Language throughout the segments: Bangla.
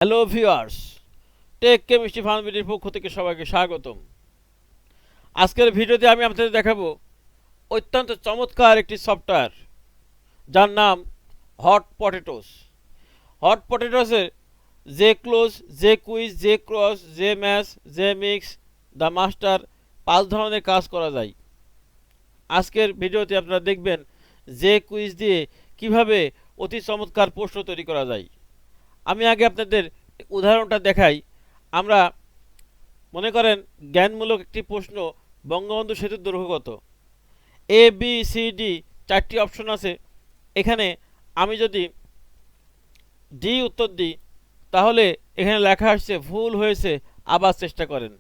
Hello viewers, tech chemistry fun ভিডিওর পক্ষ থেকে সবাইকে স্বাগতম। আজকের ভিডিওতে আমি আপনাদের দেখাবো অত্যন্ত চমৎকার একটি সফটওয়্যার যার নাম হট পটেটোস। হট পটেটোসের J cloze, J quiz, J cross, J match, J mix, the master 5 ধরনের কাজ করা যায়। আজকের ভিডিওতে আপনারা দেখবেন জে কুইজ দিয়ে কিভাবে অতি চমৎকার প্রশ্ন তৈরি করা যায়। আমি আগে আপনাদের উদাহরণটা দেখাই। আমরা মনে করেন জ্ঞানমূলক একটি প্রশ্ন, বঙ্গবন্ধু সেতুর দৈর্ঘ্য কত? এ বি সি ডি 4টি অপশন আছে। এখানে আমি যদি ডি উত্তর দিই তাহলে এখানে লেখা আসছে ভুল হয়েছে, আবার চেষ্টা করেন।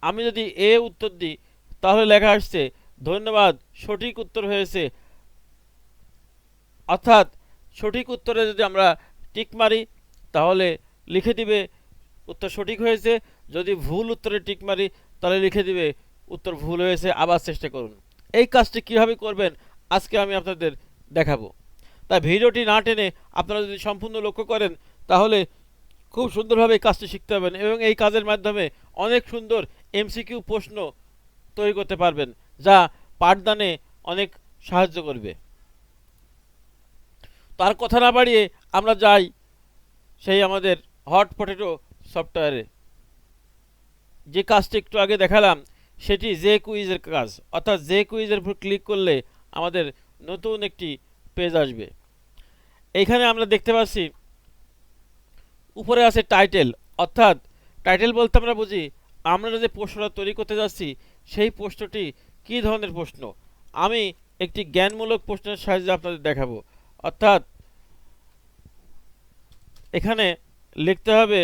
আমি যদি এ উত্তর দিই তাহলে লেখা আসছে ধন্যবাদ, সঠিক উত্তর হয়েছে। অর্থাৎ সঠিক উত্তরে যদি আমরা টিক মারি তাহলে লিখে দিবে উত্তর সঠিক হয়েছে, যদি ভুল উত্তরে টিক মারি তাহলে লিখে দিবে উত্তর ভুল হয়েছে, আবার চেষ্টা করুন। এই কাজটি কীভাবে করবেন আজকে আমি আপনাদের দেখাবো। তাই ভিডিওটি না টেনে আপনারা যদি সম্পূর্ণ লক্ষ্য করেন তাহলে খুব সুন্দরভাবে এই কাজটি শিখতে পারবেন এবং এই কাজের মাধ্যমে অনেক সুন্দর এমসিকিউ প্রশ্ন তৈরি করতে পারবেন, যা পাঠদানে অনেক সাহায্য করবে। তার কথা না বাড়িয়ে আমরা যাই সেই আমাদের হট পটেটো সফটওয়্যারে। যে কাজটি একটু আগে দেখালাম সেটি জে কুইজের কাজ। অর্থাৎ জে কুইজের উপর ক্লিক করলে আমাদের নতুন একটি পেজ আসবে। এইখানে আমরা দেখতে পাচ্ছি উপরে আছে টাইটেল। অর্থাৎ টাইটেল বলতে আমরা বুঝি আমরা যে প্রশ্নটা তৈরি করতে যাচ্ছি সেই প্রশ্নটি কী ধরনের প্রশ্ন। আমি একটি জ্ঞানমূলক প্রশ্নের সাহায্যে আপনাদের দেখাবো। অর্থাৎ এখানে লিখতে হবে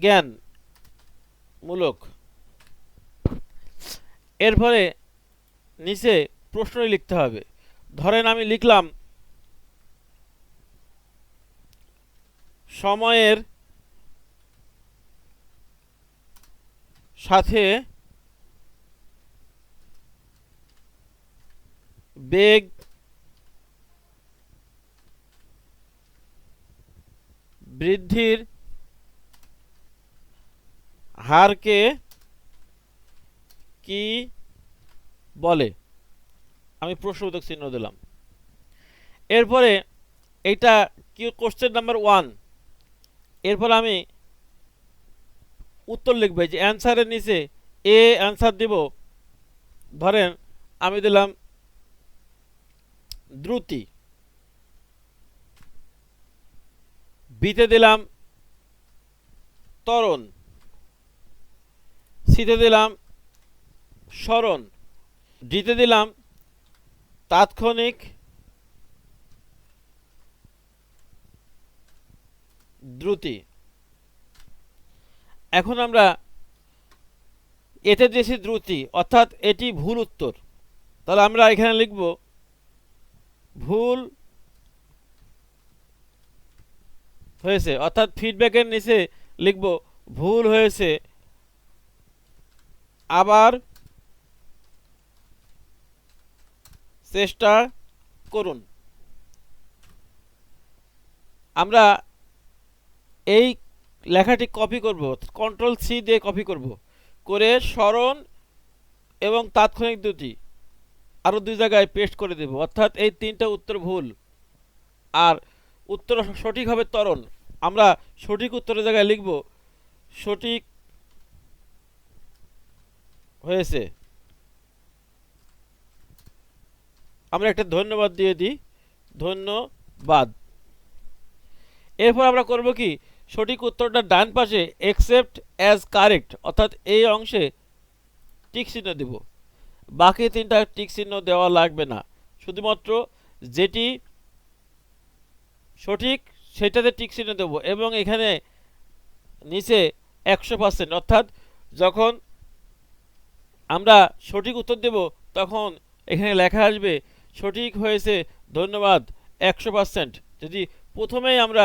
জ্ঞানমূলক, এরপরে নিচে প্রশ্নই লিখতে হবে। ধরেন আমি লিখলাম সময়ের সাথে বেগ বৃদ্ধির হারকে কি বলে? আমি প্রশ্নবোধক চিহ্ন দিলাম। এরপরে এইটা কি কোশ্চেন নাম্বার 1। এরপর আমি উত্তর লিখব। যে অ্যান্সারের নিচে এ অ্যান্সার দিব। ধরেন আমি দিলাম দ্রুতি, বিতে দিলাম ত্বরণ, সিতে দিলাম স্মরণ, ডিতে দিলাম তাৎক্ষণিক দ্রুতি। এখন আমরা এতে দিয়েছি দ্রুতি, অর্থাৎ এটি ভুল উত্তর। তাহলে আমরা এখানে লিখব ভুল হয়েছে, অর্থাৎ ফিডব্যাকের নিচে লিখব ভুল হয়েছে, আবার চেষ্টা করুন। আমরা এই লেখাটি কপি করব, কন্ট্রোল সি দিয়ে কপি করব, করে স্মরণ এবং তাৎক্ষণিক দ্রুতি আরও 2 জায়গায় পেস্ট করে দেব। অর্থাৎ এই 3টা উত্তর ভুল আর উত্তর সঠিক হবে ত্বরণ। আমরা সঠিক উত্তরের জায়গায় লিখব সঠিক হয়েছে। আমরা একটা ধন্যবাদ দিয়ে দিই, ধন্যবাদ। এরপর আমরা করব কি, সঠিক উত্তরটা ডান পাশে অ্যাকসেপ্ট অ্যাজ কারেক্ট, অর্থাৎ এই অংশে টিক চিহ্ন দেব। বাকি 3টা টিক চিহ্ন দেওয়া লাগবে না, শুধুমাত্র যেটি সঠিক সেটাতে টিক চিহ্ন দেব। এবং এখানে নিচে 100%, অর্থাৎ যখন আমরা সঠিক উত্তর দেব তখন এখানে লেখা আসবে সঠিক হয়েছে, ধন্যবাদ 100%। যদি প্রথমেই আমরা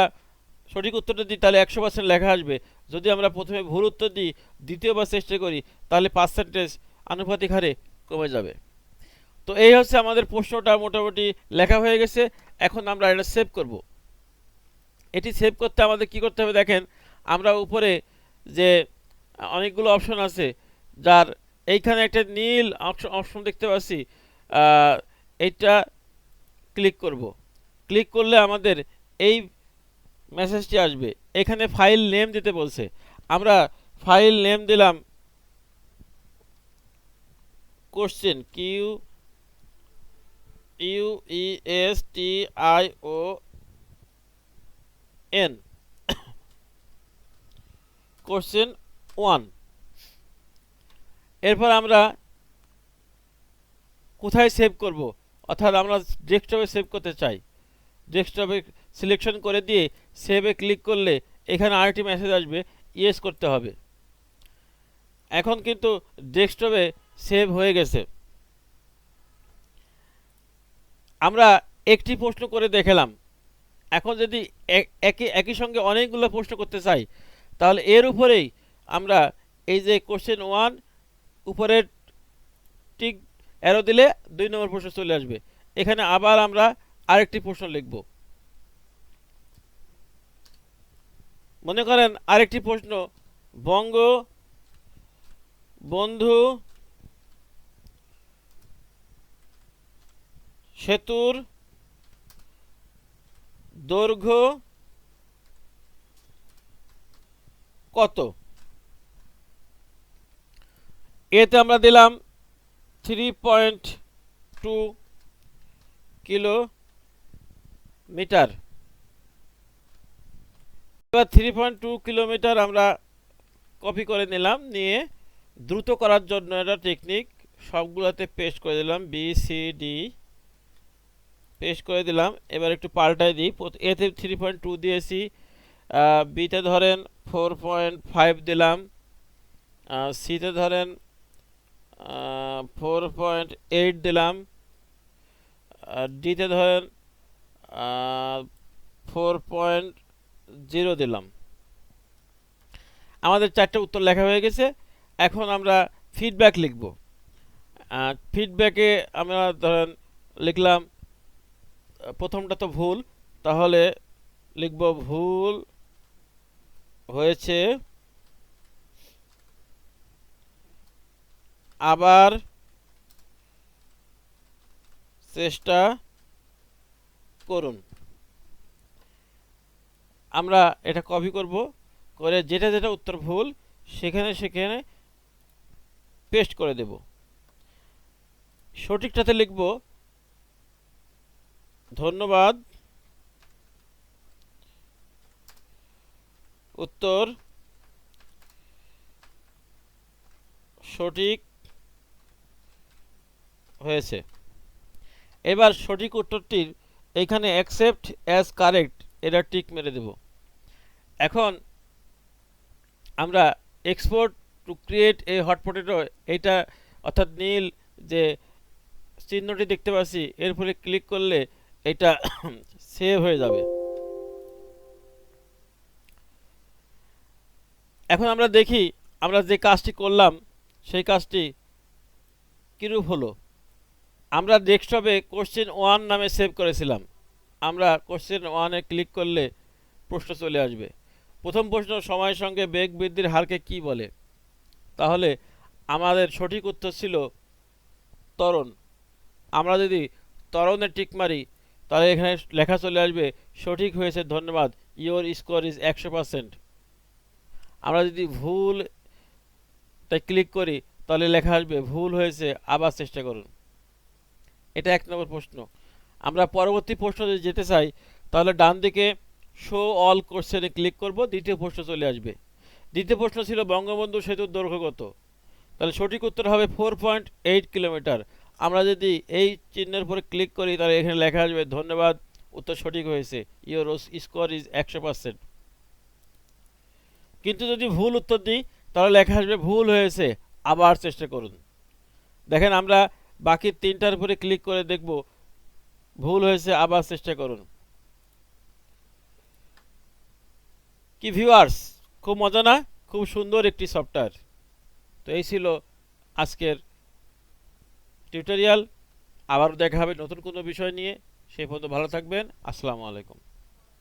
সঠিক উত্তরটা দিই তাহলে 100% লেখা আসবে। যদি আমরা প্রথমে ভুল উত্তর দিই, দ্বিতীয়বার চেষ্টা করি, তাহলে পার্সেন্টেজ আনুপাতিক হারে কমে যাবে। তো এই হচ্ছে আমাদের প্রশ্নটা মোটামুটি লেখা হয়ে গেছে। এখন আমরা এটা সেভ করব। এটি সেভ করতে আমাদের কি করতে হবে দেখেন, আমরা উপরে যে অনেকগুলো অপশন আছে, যার এইখানে একটা নীল অপশন দেখতে পাচ্ছি, এইটা ক্লিক করব। ক্লিক করলে আমাদের এই মেসেজটি আসবে। এখানে ফাইল নেম দিতে বলছে, আমরা ফাইল নেম দিলাম কোশ্চেন, QUESTION, কোশ্চেন 1। এরপর আমরা কোথায় সেভ করব, অর্থাৎ আমরা ডেস্কটপে সেভ করতে চাই। ডেস্কটপে সিলেকশন করে দিয়ে সেভে ক্লিক করলে এখানে আরেকটি মেসেজ আসবে, ইয়েস করতে হবে। এখন কিন্তু ডেস্কটপে সেভ হয়ে গেছে। আমরা একটি প্রশ্ন করে দেখালাম। এখন যদি একই সঙ্গে অনেকগুলো প্রশ্ন করতে চাই, তাহলে এর উপরেই আমরা এই যে কোশ্চেন 1 উপরের টিক অ্যারো দিলে 2 নম্বর প্রশ্ন চলে আসবে। এখানে আবার আমরা আরেকটি প্রশ্ন লিখব। মনে করেন আরেকটি প্রশ্ন, বঙ্গবন্ধু সেতুর দৈর্ঘ্য কত? এতে আমরা দিলাম 3.2 কিলোমিটার। এবার 3.2 কিলোমিটার আমরা কপি করে নিলাম, নিয়ে দ্রুত করার জন্য এটা টেকনিক, সবগুলোতে পেস্ট করে দিলাম, BCD পেস্ট করে দিলাম। এবার একটু পাল্টাই দিই। এতে 3.2 দিয়েছি, বিতে ধরেন 4.5 দিলাম, সিতে ধরেন 4.8 দিলাম, ডিতে ধরেন 4.0 দিলাম। আমাদের 4টে উত্তর লেখা হয়ে গেছে। এখন আমরা ফিডব্যাক লিখব। ফিডব্যাকে আমরা ধরেন লিখলাম, প্রথমটা তো ভুল, তাহলে লিখব ভুল হয়েছে, আবার চেষ্টা করুন। আমরা এটা কপি করব, করে যেটা যেটা উত্তর ভুল সেখানে পেস্ট করে দেব। সঠিকটাতে লিখব ধন্যবাদ, উত্তর সঠিক হয়েছে। এবার সঠিক উত্তরটির এইখানে অ্যাকসেপ্ট অ্যাজ কারেক্ট এটা টিক মেরে দেব। এখন আমরা export to create a hot potato, এইটা অর্থাৎ নীল যে চিহ্নটি দেখতে পাচ্ছি, এর ফলে ক্লিক করলে এটা সেভ হয়ে যাবে। এখন আমরা দেখি আমরা যে কাজটি করলাম সেই কাজটি কীরূপ হলো। আমরা ডেস্কটপে কোশ্চেন 1 নামে সেভ করেছিলাম। আমরা কোশ্চেন 1-এ ক্লিক করলে প্রশ্ন চলে আসবে। প্রথম প্রশ্ন, সময়ের সঙ্গে বেগ বৃদ্ধির হারকে কি বলে? তাহলে আমাদের সঠিক উত্তর ছিল ত্বরণ। আমরা যদি ত্বরণে টিক মারি তাহলে এখানে লেখা চলে আসবে সঠিক হয়েছে, ধন্যবাদ, ইওর স্কোর ইজ 100%। আমরা যদি ভুল তাই ক্লিক করি তাহলে লেখা আসবে ভুল হয়েছে, আবার চেষ্টা করুন। এটা 1 নম্বর প্রশ্ন। আমরা পরবর্তী প্রশ্ন যদি যেতে চাই তাহলে ডান দিকে শো অল কোশ্চেনে ক্লিক করব, দ্বিতীয় প্রশ্ন চলে আসবে। দ্বিতীয় প্রশ্ন ছিল বঙ্গবন্ধু সেতুর দৈর্ঘ্য কত? তাহলে সঠিক উত্তর হবে 4.8 কিলোমিটার। আমরা যদি এই চিহ্নের উপরে ক্লিক করি তাহলে এখানে লেখা আসবে ধন্যবাদ, উত্তর সঠিক হয়েছে, ইওর স্কোর ইজ 100%। কিন্তু যদি ভুল উত্তর দিই তাহলে লেখা আসবে ভুল হয়েছে, আবার চেষ্টা করুন। দেখেন আমরা বাকি 3টার উপরে ক্লিক করে দেখব ভুল হয়েছে, আবার চেষ্টা করুন। কি ভিউয়ার্স, খুব মজা না? খুব সুন্দর একটি সফটওয়্যার। তো এই ছিল আজকের টিউটোরিয়াল। আবারও দেখা হবে নতুন কোনো বিষয় নিয়ে। সেই পর্যন্ত ভালো থাকবেন। আসসালামু আলাইকুম।